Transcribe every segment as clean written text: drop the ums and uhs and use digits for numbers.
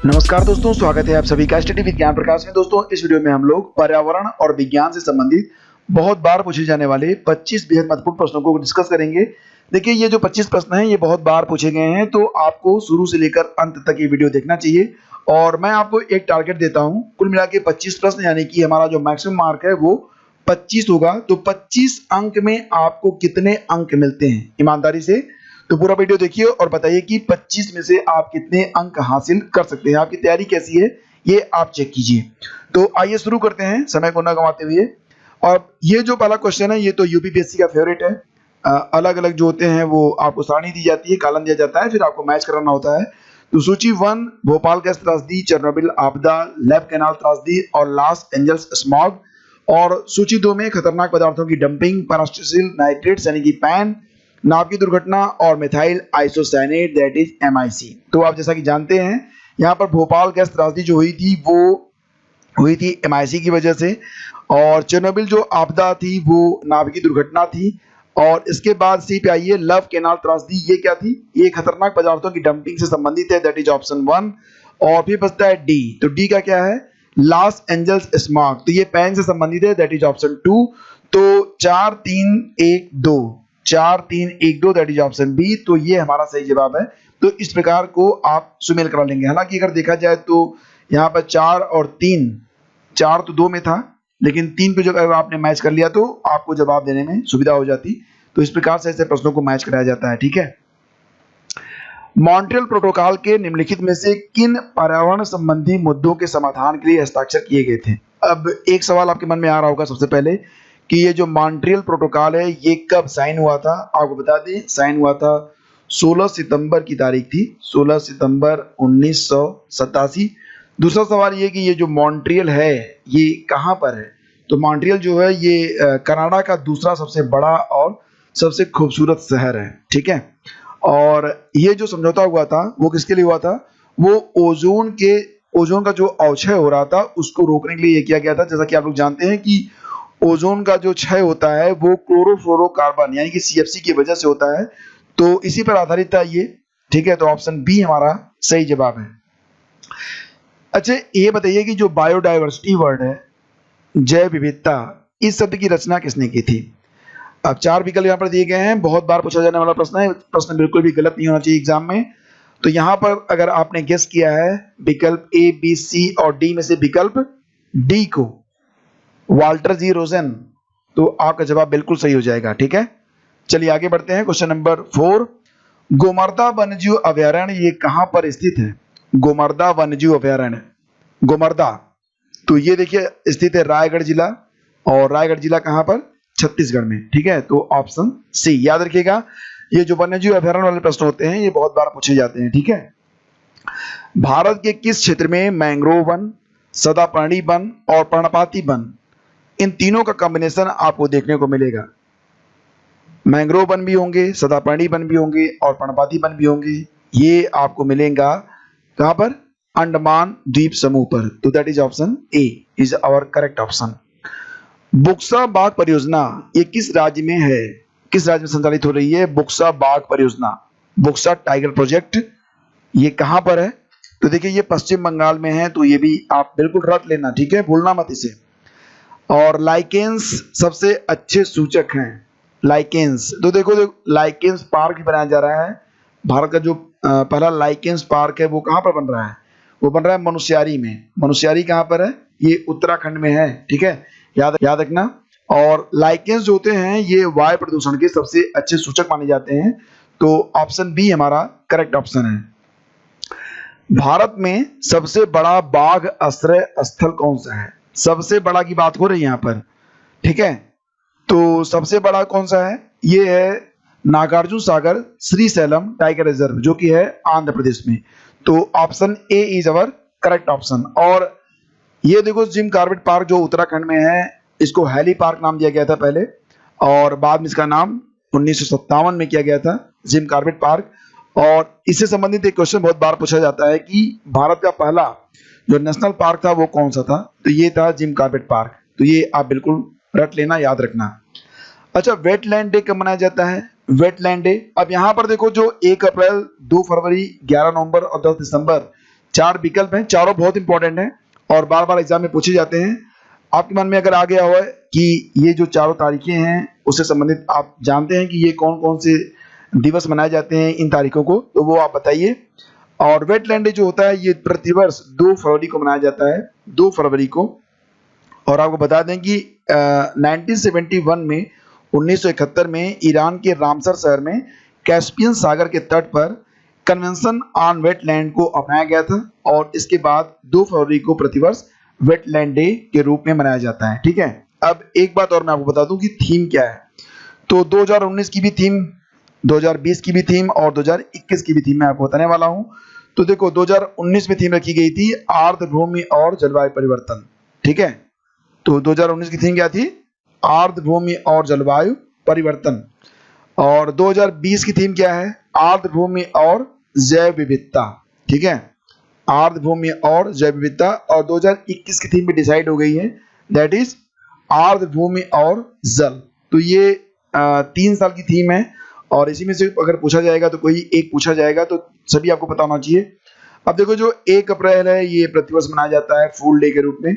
नमस्कार दोस्तों, स्वागत है आप सभी का स्टडी विज्ञान प्रकाश में। दोस्तों, इस वीडियो में हम लोग पर्यावरण और विज्ञान से संबंधित बहुत बार पूछे जाने वाले 25 बेहद महत्वपूर्ण प्रश्नों को डिस्कस करेंगे। देखिए, ये जो 25 प्रश्न हैं ये बहुत बार पूछे गए हैं, तो आपको शुरू से लेकर अंत तक ये वीडियो देखना चाहिए। और मैं आपको एक टारगेट देता हूँ, कुल मिला के 25 प्रश्न, यानी कि हमारा जो मैक्सिमम मार्क है वो 25 होगा। तो 25 अंक में आपको कितने अंक मिलते हैं, ईमानदारी से तो पूरा वीडियो देखिए और बताइए कि 25 में से आप कितने अंक हासिल कर सकते हैं। आपकी तैयारी कैसी है ये आप चेक कीजिए। तो आइए शुरू करते हैं समय को न गंवाते हुए। और ये जो पहला क्वेश्चन है ये तो यूपीपीएससी का फेवरेट है। अलग अलग जो होते हैं वो आपको सारणी दी जाती है, कॉलम दिया जाता है, फिर आपको मैच कराना होता है। तो सूची 1 भोपाल गैस त्रासदी, चेरनोबिल आपदा, लैब कैनाल त्रासदी और लॉस एंजल्स स्मॉग। और सूची 2 में खतरनाक पदार्थों की डंपिंग, पेरास्टिसिल नाइट्रेट यानी कि पैन, नाव की दुर्घटना और methyl isocyanate that is MIC। तो आप जैसा कि जानते हैं यहाँ पर भोपाल गैस त्रासदी जो हुई थी वो हुई थी MIC की वजह से, और चेरनोबिल जो आपदा थी वो नाव की दुर्घटना थी। और इसके बाद सी पे आइए लव कैनाल त्रासदी, ये क्या थी? ये खतरनाक पदार्थों की डंपिंग से संबंधित है, दैट इज ऑप्शन 1। और फिर बचता है डी, तो डी का क्या है? लॉस एंजल्स स्मॉग, तो ये पैन से संबंधित है, दैट इज ऑप्शन 2। तो 4 3 1 2 4 3 1 2 दैट इज ऑप्शन बी। तो ये हमारा सही जवाब है। तो इस प्रकार को आप सुमेल करा लेंगे। हालांकि अगर देखा जाए तो यहाँ पर 4 और 3, 4 तो 2 में था, लेकिन 3 पे जो अगर आपने मैच कर लिया तो आपको जवाब देने में सुविधा हो जाती। तो इस प्रकार से ऐसे प्रश्नों को मैच कराया जाता है, ठीक है। मॉन्ट्रियल प्रोटोकॉल के निम्नलिखित में से किन पर्यावरण संबंधी मुद्दों के समाधान के लिए हस्ताक्षर किए गए थे? अब एक सवाल आपके मन में आ रहा होगा सबसे पहले कि ये जो मॉन्ट्रियल प्रोटोकॉल है ये कब साइन हुआ था? आपको बता दें, साइन हुआ था 16 सितंबर की तारीख थी, 16 सितंबर 1987। दूसरा सवाल ये कि ये जो मॉन्ट्रियल है ये कहाँ पर है? तो मॉन्ट्रियल जो है ये कनाडा का दूसरा सबसे बड़ा और सबसे खूबसूरत शहर है, ठीक है। और ये जो समझौता हुआ था वो किसके लिए हुआ था? वो ओजोन का जो अवक्षय हो रहा था उसको रोकने के लिए ये किया गया था। जैसा कि आप लोग जानते हैं कि ओजोन का जो क्षय होता है वो क्लोरोफ्लोरोकार्बन यानी कि CFC की वजह से होता है, तो इसी पर आधारित था ये, ठीक है। तो ऑप्शन बी हमारा सही जवाब है। अच्छा, ये बताइए कि जो बायोडायवर्सिटी वर्ड है, जैव विविधता, इस शब्द की रचना किसने की थी? अब 4 विकल्प यहाँ पर दिए गए हैं, बहुत बार पूछा जाने वाला प्रश्न है, प्रश्न बिल्कुल भी गलत नहीं होना चाहिए एग्जाम में। तो यहाँ पर अगर आपने गेस किया है विकल्प A, B, C और D में से विकल्प D को, वाल्टर जी रोजन, तो आपका जवाब बिल्कुल सही हो जाएगा, ठीक है। चलिए आगे बढ़ते हैं। क्वेश्चन नंबर 4, गोमर्दा वन्यजीव अभयारण्य ये कहां पर स्थित है? गोमर्दा वन्यजीव अभयारण्य, गोमर्दा, तो ये देखिए स्थित है रायगढ़ जिला, और रायगढ़ जिला कहां पर? छत्तीसगढ़ में, ठीक है। तो ऑप्शन सी याद रखिएगा। ये जो वन्यजीव अभयारण्य वाले प्रश्न होते हैं ये बहुत बार पूछे जाते हैं, ठीक है। भारत के किस क्षेत्र में मैंग्रोव वन, सदापर्णी वन और पर्णपाती वन, इन तीनों का कॉम्बिनेशन आपको देखने को मिलेगा? मैंग्रोव वन भी होंगे, सदापर्णी वन भी होंगे और पर्णपाती वन भी होंगे। ये आपको मिलेगा कहां पर? अंडमान द्वीप समूह पर। तो that is option A is our correct option. Buxa बाघ परियोजना ये किस राज्य में है? किस राज्य में संचालित हो रही है बुक्सा बाघ परियोजना? बुक्सा टाइगर प्रोजेक्ट ये कहां पर है? तो देखिए ये पश्चिम बंगाल में है, तो ये भी आप बिल्कुल रट लेना, ठीक है, भूलना मत इसे। और लाइकेंस सबसे अच्छे सूचक हैं, लाइकेंस, तो देखो लाइकेंस पार्क बनाया जा रहा है। भारत का जो पहला लाइकेंस पार्क है वो कहां पर बन रहा है? वो बन रहा है मनुस्यारी में। मनुस्यारी कहां पर है? ये उत्तराखंड में है, ठीक है, याद रखना। और लाइकेंस जो होते हैं ये वायु प्रदूषण के सबसे अच्छे सूचक माने जाते हैं। तो ऑप्शन बी हमारा करेक्ट ऑप्शन है। भारत में सबसे बड़ा बाघ आश्रय स्थल कौन सा है? सबसे बड़ा की बात हो रही है यहाँ पर, ठीक है। तो सबसे बड़ा कौन सा है? ये है नागार्जुन सागर श्रीशैलम टाइगर रिजर्व, जो कि है आंध्र प्रदेश में। तो option A is our correct option. और ये देखो जिम कॉर्बेट पार्क जो उत्तराखंड में है, इसको हैली पार्क नाम दिया गया था पहले, और बाद में इसका नाम 1957 में किया गया था जिम कॉर्बेट पार्क। और इससे संबंधित एक क्वेश्चन बहुत बार पूछा जाता है कि भारत का पहला जो नेशनल पार्क था वो कौन सा था? तो ये था जिम कॉर्बेट पार्क। तो ये आप बिल्कुल रट लेना, याद रखना। अच्छा, वेटलैंड डे कब मनाया जाता है? वेटलैंड डे, अब यहाँ पर देखो जो 1 अप्रैल, 2 फरवरी, 11 नवंबर और 10 दिसंबर 4 विकल्प हैं, चारों बहुत इंपॉर्टेंट हैं और बार बार एग्जाम में पूछे जाते हैं। आपके मन में अगर आ गया हो कि ये जो चारों तारीखें हैं उससे संबंधित आप जानते हैं कि ये कौन कौन से दिवस मनाए जाते हैं इन तारीखों को, तो वो आप बताइए। और वेटलैंड डे जो होता है ये प्रतिवर्ष 2 फरवरी को मनाया जाता है, 2 फरवरी को। और आपको बता दें कि 1971 में 1971 में ईरान के रामसर शहर में कैस्पियन सागर के तट पर कन्वेंशन ऑन वेटलैंड को अपनाया गया था और इसके बाद 2 फरवरी को प्रतिवर्ष वेटलैंड डे के रूप में मनाया जाता है। ठीक है, अब एक बात और मैं आपको बता दूं कि थीम क्या है। तो 2019 की भी थीम, 2020 की भी थीम और 2021 की भी थीम मैं आपको बताने वाला हूं। तो देखो 2019 में थीम रखी गई थी आर्द्रभूमि और जलवायु परिवर्तन। ठीक है, तो 2019 की थीम क्या थी? आर्द्रभूमि और जलवायु परिवर्तन। और 2020 की थीम क्या है? आर्द्रभूमि और जैव विविधता। ठीक है, आर्द्रभूमि और जैव विविधता। और 2021 की थीम भी डिसाइड हो गई है, दैट इज आर्द्रभूमि और जल। तो ये 3 साल की थीम है और इसी में से अगर पूछा जाएगा तो कोई एक पूछा जाएगा तो सभी आपको पता होना चाहिए। अब देखो जो 1 अप्रैल है ये प्रतिवर्ष मनाया जाता है फूल डे के रूप में।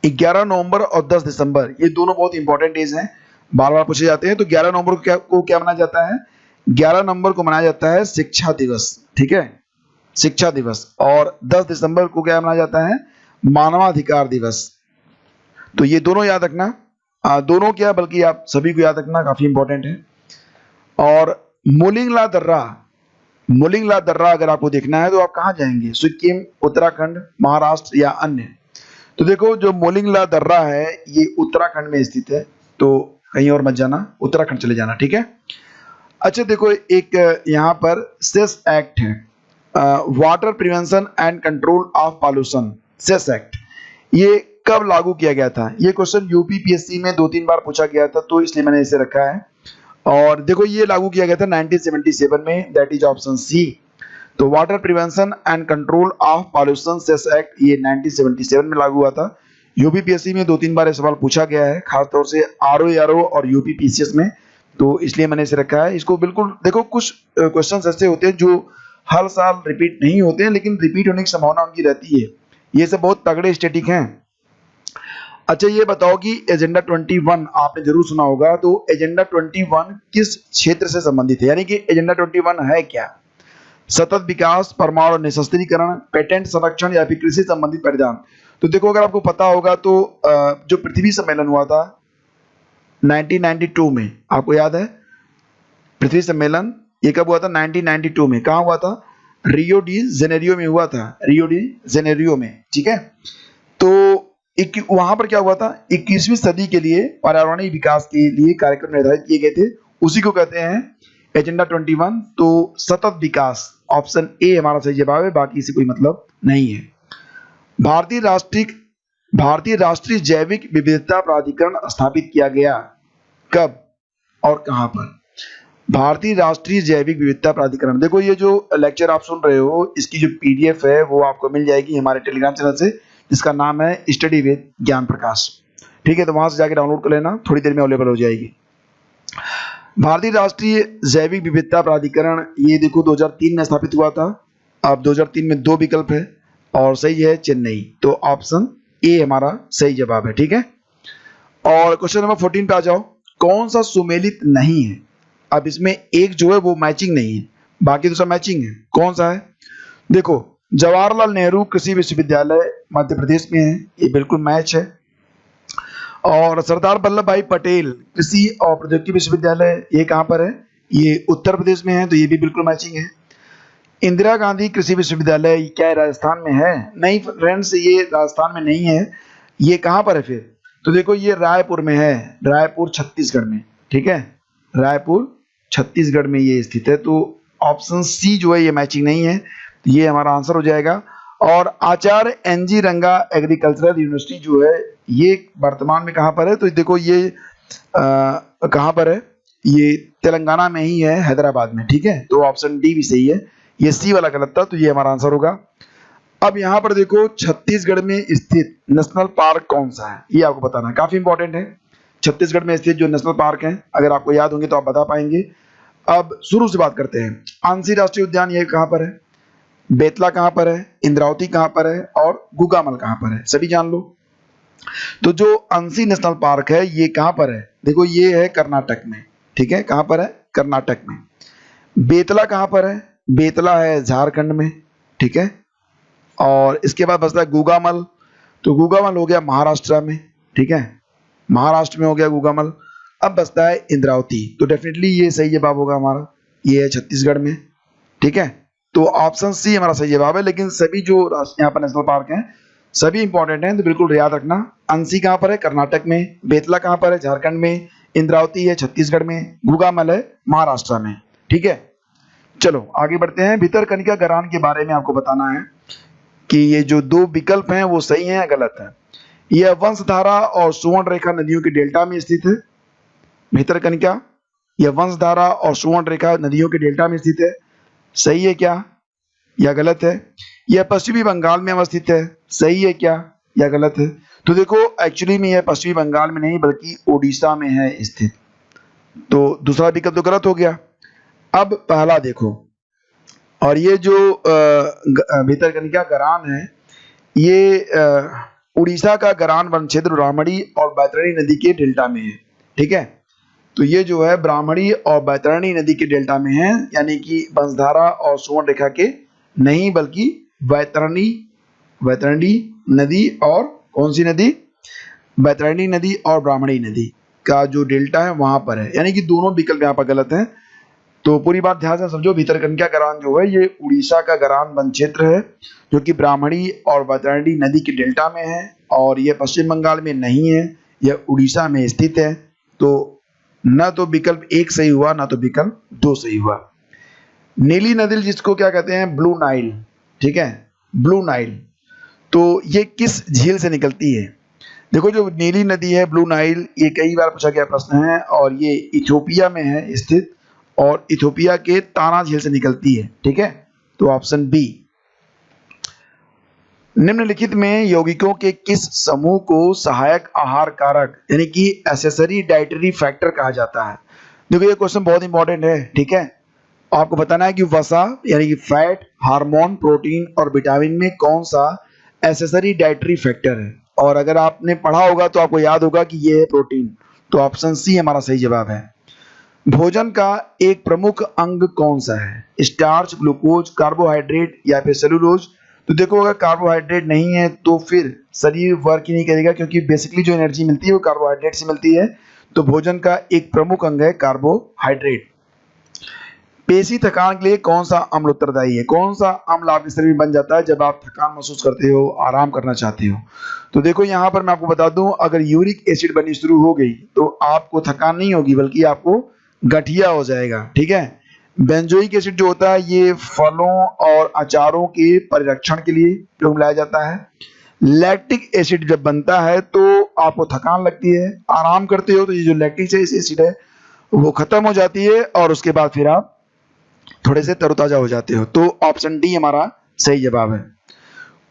11 नवंबर और 10 दिसंबर ये दोनों बहुत इंपॉर्टेंट डेज हैं, बार बार पूछे जाते हैं। तो 11 नवंबर को क्या मनाया जाता है? 11 नवंबर को मनाया जाता है शिक्षा दिवस। ठीक है, शिक्षा दिवस। और 10 दिसंबर को क्या मनाया जाता है? मानवाधिकार दिवस। तो ये दोनों याद रखना, दोनों क्या बल्कि आप सभी को याद रखना, काफी इंपॉर्टेंट है। और मोलिंगला दर्रा, मोलिंगला दर्रा अगर आपको देखना है तो आप कहाँ जाएंगे? सिक्किम, उत्तराखंड, महाराष्ट्र या अन्य? तो देखो जो मोलिंगला दर्रा है ये उत्तराखंड में स्थित है, तो कहीं और मत जाना, उत्तराखंड चले जाना। ठीक है, अच्छा देखो एक यहाँ पर सेस एक्ट है, water prevention and control of pollution, cess act. ये कब लागू किया गया था? ये क्वेश्चन यूपीपीएससी में 2-3 बार पूछा गया था, तो इसलिए मैंने इसे रखा है। और देखो ये लागू किया गया था 1977 में, दैट इज ऑप्शन सी। तो water prevention and control of pollution cess act ये 1977 में लागू हुआ था। यूपीपीएससी में 2-3 बार ये सवाल पूछा गया है, खासतौर से आरओ और यूपीपीसीएस में, तो इसलिए मैंने इसे रखा है। इसको बिल्कुल देखो, कुछ क्वेश्चंस ऐसे होते हैं जो हर साल रिपीट नहीं होते हैं लेकिन रिपीट होने की संभावना उनकी रहती है। ये सब बहुत तगड़े स्टैटिक हैं। अच्छा ये बताओ कि एजेंडा 21 आपने जरूर सुना होगा, तो एजेंडा 21 किस क्षेत्र से संबंधित है? यानी कि एजेंडा 21 है क्या? सतत विकास, परमाणु निशस्त्रीकरण, पेटेंट संरक्षण या फिर कृषि संबंधित परिधान? तो देखो अगर आपको पता होगा तो जो पृथ्वी सम्मेलन हुआ था 1992 में, आपको याद है पृथ्वी सम्मेलन ये कब हुआ था? 1992 में। कहाँ हुआ था? रियो डी जेनेरियो में हुआ था, रियो डी जेनेरियो में। ठीक है, तो वहां पर क्या हुआ था? 21वीं सदी के लिए पर्यावरणीय विकास के लिए कार्यक्रम निर्धारित किए गए थे, उसी को कहते हैं एजेंडा 21। तो सतत विकास, ऑप्शन ए हमारा सही जवाब है, बाकी इसे कोई मतलब नहीं है। भारतीय राष्ट्रीय जैविक विविधता प्राधिकरण स्थापित किया गया कब और कहां पर? भारतीय राष्ट्रीय जैविक विविधता प्राधिकरण, देखो ये जो लेक्चर आप सुन रहे हो इसकी जो पीडीएफ है वो आपको मिल जाएगी हमारे टेलीग्राम चैनल से, जिसका नाम है स्टडी विद ज्ञान प्रकाश। ठीक है, तो वहां से जाके डाउनलोड कर लेना, थोड़ी देर में अवेलेबल हो जाएगी। भारतीय राष्ट्रीय जैविक विविधता प्राधिकरण ये देखो 2003 में स्थापित हुआ था। अब 2003 में 2 विकल्प है और सही है चेन्नई, तो ऑप्शन ए हमारा सही जवाब है। ठीक है, और क्वेश्चन नंबर 14 पे आ जाओ। कौन सा सुमेलित नहीं है? अब इसमें एक जो है वो मैचिंग नहीं है, बाकी तो सब मैचिंग है। कौन सा है? देखो जवाहरलाल नेहरू कृषि विश्वविद्यालय मध्य प्रदेश में है, ये बिल्कुल मैच है। और सरदार वल्लभ भाई पटेल कृषि और प्रौद्योगिकी विश्वविद्यालय ये कहाँ पर है? ये उत्तर प्रदेश में है, तो ये भी बिल्कुल मैचिंग है। इंदिरा गांधी कृषि विश्वविद्यालय क्या राजस्थान में है? नहीं फ्रेंड्स, ये राजस्थान में नहीं है। ये कहाँ पर है फिर? तो देखो ये रायपुर में है, रायपुर छत्तीसगढ़ में। ठीक है, रायपुर छत्तीसगढ़ में ये स्थित है, तो ऑप्शन सी जो है ये मैचिंग नहीं है, ये हमारा आंसर हो जाएगा। और आचार्य एनजी रंगा एग्रीकल्चरल यूनिवर्सिटी जो है ये वर्तमान में कहाँ पर है? तो देखो ये कहाँ पर है? ये तेलंगाना में ही है, हैदराबाद में। ठीक है, तो ऑप्शन डी भी सही है, ये सी वाला गलत था, तो ये हमारा आंसर होगा। अब यहाँ पर देखो छत्तीसगढ़ में स्थित नेशनल पार्क कौन सा है, ये आपको बताना है, काफी इंपॉर्टेंट है। छत्तीसगढ़ में स्थित जो नेशनल पार्क हैं अगर आपको याद होंगे तो आप बता पाएंगे। अब शुरू से बात करते हैं। आंसी राष्ट्रीय उद्यान ये कहाँ पर है? बेतला कहाँ पर है, इंद्रावती कहाँ पर है और गुगामल कहाँ पर है, सभी जान लो। तो जो अंशी नेशनल पार्क है ये कहाँ पर है, देखो ये है कर्नाटक में, ठीक है, कहाँ पर है, कर्नाटक में। बेतला कहाँ पर है, बेतला है झारखंड में, ठीक है। और इसके बाद बचता है गुगामल, तो गुगामल हो गया महाराष्ट्र में, ठीक है, महाराष्ट्र में हो गया गुगामल। अब बचता है इंद्रावती, तो डेफिनेटली ये सही जवाब होगा हमारा, ये है छत्तीसगढ़ में, ठीक है। तो ऑप्शन सी हमारा सही जवाब है। लेकिन सभी जो यहाँ पर नेशनल पार्क हैं सभी इंपॉर्टेंट हैं, तो बिल्कुल याद रखना। अंशी कहाँ पर है, कर्नाटक में, बेतला कहाँ पर है, झारखंड में, इंद्रावती है छत्तीसगढ़ में, गुगामल है महाराष्ट्र में, ठीक है। चलो आगे बढ़ते हैं। भितरकनिका गरान के बारे में आपको बताना है कि ये जो दो विकल्प हैं वो सही हैं या गलत है। यह वंशधारा और सुवर्ण रेखा नदियों के डेल्टा में स्थित है। भितरकनिका यह वंशधारा और सुवर्ण रेखा नदियों के डेल्टा में स्थित है, सही है क्या या गलत है। यह पश्चिमी बंगाल में अवस्थित है, सही है क्या या गलत है। तो देखो एक्चुअली में यह पश्चिमी बंगाल में नहीं बल्कि उड़ीसा में है स्थित, तो दूसरा विकल्प तो गलत हो गया। अब पहला देखो, और ये जो भितरकनिका गरान है ये उड़ीसा का गरान वन क्षेत्र ब्राह्मणी और बैतरणी नदी के डेल्टा में है, ठीक है। तो ये जो है ब्राह्मणी और बैतरणी नदी के डेल्टा में है, यानी कि वंशधारा और सुवर्ण रेखा के नहीं बल्कि बैतरणी नदी और कौन सी नदी, बैतरणी नदी और ब्राह्मणी नदी का जो डेल्टा है वहां पर है, यानी कि दोनों विकल्प यहाँ पर गलत हैं। तो पूरी बात ध्यान से समझो। भितरकनिका गरान जो है ये उड़ीसा का गरान वन क्षेत्र है जो कि ब्राह्मणी और बैतरणी नदी के डेल्टा में है, और यह पश्चिम बंगाल में नहीं है, यह उड़ीसा में स्थित है। तो ना तो विकल्प एक सही हुआ ना तो विकल्प दो सही हुआ। नीली नदी जिसको क्या कहते हैं, ब्लू नाइल, ठीक है, ब्लू नाइल, तो ये किस झील से निकलती है। देखो जो नीली नदी है ब्लू नाइल, ये कई बार पूछा गया प्रश्न है, और ये इथियोपिया में है स्थित, और इथियोपिया के ताना झील से निकलती है, ठीक है। तो ऑप्शन बी। निम्नलिखित में यौगिकों के किस समूह को सहायक आहार कारक यानी कि एसेसरी डाइटरी फैक्टर कहा जाता है। देखो ये क्वेश्चन बहुत इंपॉर्टेंट है, ठीक है। आपको बताना है कि वसा यानी कि फैट, हार्मोन, प्रोटीन और विटामिन में कौन सा एसेसरी डाइटरी फैक्टर है, और अगर आपने पढ़ा होगा तो आपको याद होगा कि ये है प्रोटीन। तो ऑप्शन सी हमारा सही जवाब है। भोजन का एक प्रमुख अंग कौन सा है, स्टार्च, ग्लूकोज, कार्बोहाइड्रेट या फिर सेलुलोज। तो देखो अगर कार्बोहाइड्रेट नहीं है तो फिर शरीर वर्क ही नहीं करेगा, क्योंकि बेसिकली जो एनर्जी मिलती है वो कार्बोहाइड्रेट से मिलती है। तो भोजन का एक प्रमुख अंग है कार्बोहाइड्रेट। पेशी थकान के लिए कौन सा अम्ल उत्तरदायी है, कौन सा अम्ल आपके शरीर में बन जाता है जब आप थकान महसूस करते हो, आराम करना चाहते हो। तो देखो यहाँ पर मैं आपको बता दूं, अगर यूरिक एसिड बननी शुरू हो गई तो आपको थकान नहीं होगी बल्कि आपको गठिया हो जाएगा, ठीक है। बेंजोइक एसिड जो होता है ये फलों और अचारों के परिरक्षण के लिए जो मिलाया जाता है। लैक्टिक एसिड जब बनता है तो आपको थकान लगती है, आराम करते हो तो ये जो लैक्टिक एसिड है वो खत्म हो जाती है, और उसके बाद फिर आप थोड़े से तरोताजा हो जाते हो। तो ऑप्शन डी हमारा सही जवाब है।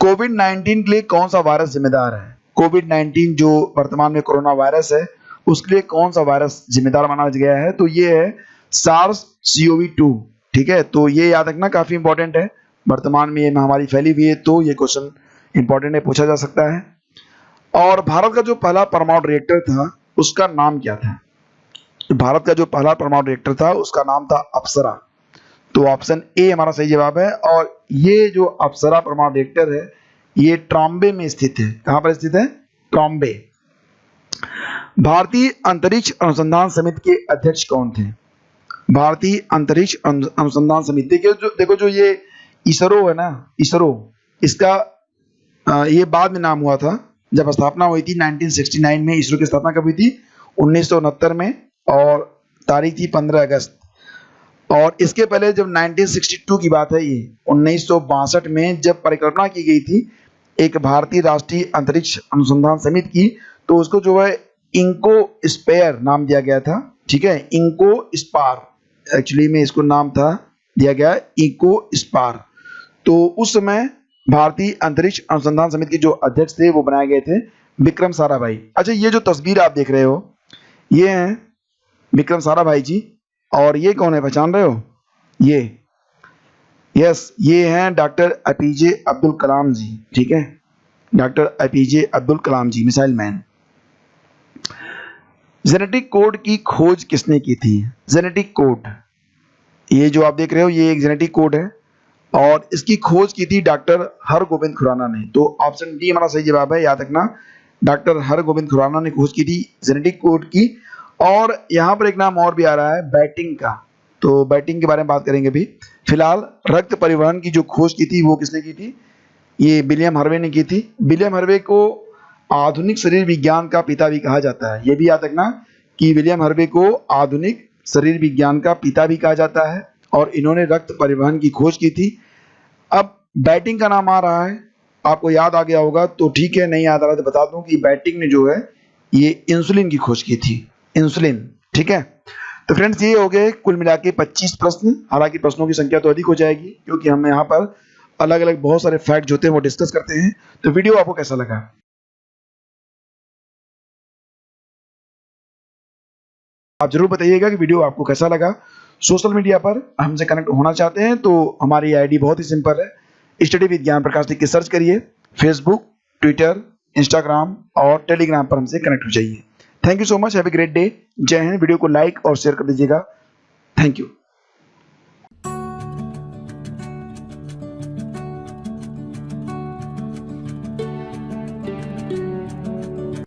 कोविड-19 के लिए कौन सा वायरस जिम्मेदार है। कोविड-19 जो वर्तमान में कोरोना वायरस है उसके लिए कौन सा वायरस जिम्मेदार माना गया है, तो ये है SARS-CoV-2, ठीक है। तो ये याद रखना काफी इंपॉर्टेंट है, वर्तमान में ये महामारी फैली हुई है, तो ये क्वेश्चन इंपॉर्टेंट है, पूछा जा सकता है। और भारत का जो पहला परमाणु रिएक्टर था उसका नाम क्या था। भारत का जो पहला परमाणु रिएक्टर था उसका नाम था अप्सरा। तो ऑप्शन ए हमारा सही जवाब है। और ये जो अप्सरा परमाणु रिएक्टर है ये ट्रॉम्बे में स्थित है। कहां पर स्थित है, ट्रॉम्बे। भारतीय अंतरिक्ष अनुसंधान समिति के अध्यक्ष कौन थे। भारतीय अंतरिक्ष अनुसंधान समिति के देखो जो ये इसरो है ना, इसरो, इसका ये बाद में नाम हुआ था, जब स्थापना हुई थी 1969 में। इसरो की स्थापना कब हुई थी, 1969 में, और तारीख थी 15 अगस्त। और इसके पहले जब 1962 की बात है, ये 1962 में जब परिकल्पना की गई थी एक भारतीय राष्ट्रीय अंतरिक्ष अनुसंधान समिति की, तो उसको जो है इंको स्पेयर नाम दिया गया था, ठीक है। इंको स्पार एक्चुअली में इसको नाम था दिया गया इंको स्पार। तो उस समय भारतीय अंतरिक्ष अनुसंधान समिति के जो अध्यक्ष थे वो बनाए गए थे विक्रम साराभाई। अच्छा ये जो तस्वीर आप देख रहे हो ये हैं विक्रम साराभाई जी, और ये कौन है पहचान रहे हो, यस, ये हैं डॉक्टर एपीजे अब्दुल कलाम जी, ठीक है, डॉक्टर एपीजे अब्दुल कलाम जी, मिसाइल मैन। जेनेटिक कोड की खोज किसने की थी? जेनेटिक कोड, ये जो आप देख रहे हो ये एक जेनेटिक कोड है और इसकी खोज की थी डॉक्टर हरगोविंद खुराना ने। तो ऑप्शन डी हमारा सही जवाब है, याद रखना, डॉक्टर हरगोविंद खुराना ने खोज की थी जेनेटिक कोड की। और यहाँ पर एक नाम और भी आ रहा है, बैटिंग का, तो बैटिंग के बारे में बात करेंगे भी। फिलहाल रक्त परिवहन की जो खोज की थी वो किसने की थी? ये विलियम हार्वे ने की थी। विलियम हार्वे को आधुनिक शरीर विज्ञान का पिता भी कहा जाता है, ये भी याद रखना कि विलियम हार्वे को आधुनिक शरीर विज्ञान का पिता भी कहा जाता है और इन्होंने रक्त परिवहन की खोज की थी। अब बैटिंग का नाम आ रहा है, आपको याद आ गया होगा तो ठीक है, नहीं याद आ रहा तो बता दूं कि बैटिंग ने जो है ये इंसुलिन की खोज की थी, इंसुलिन, ठीक है। तो फ्रेंड्स ये हो गए कुल मिला के 25 प्रश्न। हालांकि प्रश्नों की संख्या तो अधिक हो जाएगी क्योंकि हम यहाँ पर अलग अलग बहुत सारे फैक्ट होते हैं वो डिस्कस करते हैं। तो वीडियो आपको कैसा लगा? आप जरूर बताइएगा कि वीडियो आपको कैसा लगा। सोशल मीडिया पर हमसे कनेक्ट होना चाहते हैं तो हमारी आईडी बहुत ही सिंपल है, स्टडी विद ज्ञान प्रकाश लिख के सर्च करिए। फेसबुक, ट्विटर, इंस्टाग्राम और टेलीग्राम पर हमसे कनेक्ट हो जाइए। Thank you so much, have a great day. जय हिंद। वीडियो को लाइक और शेयर कर दीजिएगा। Thank you.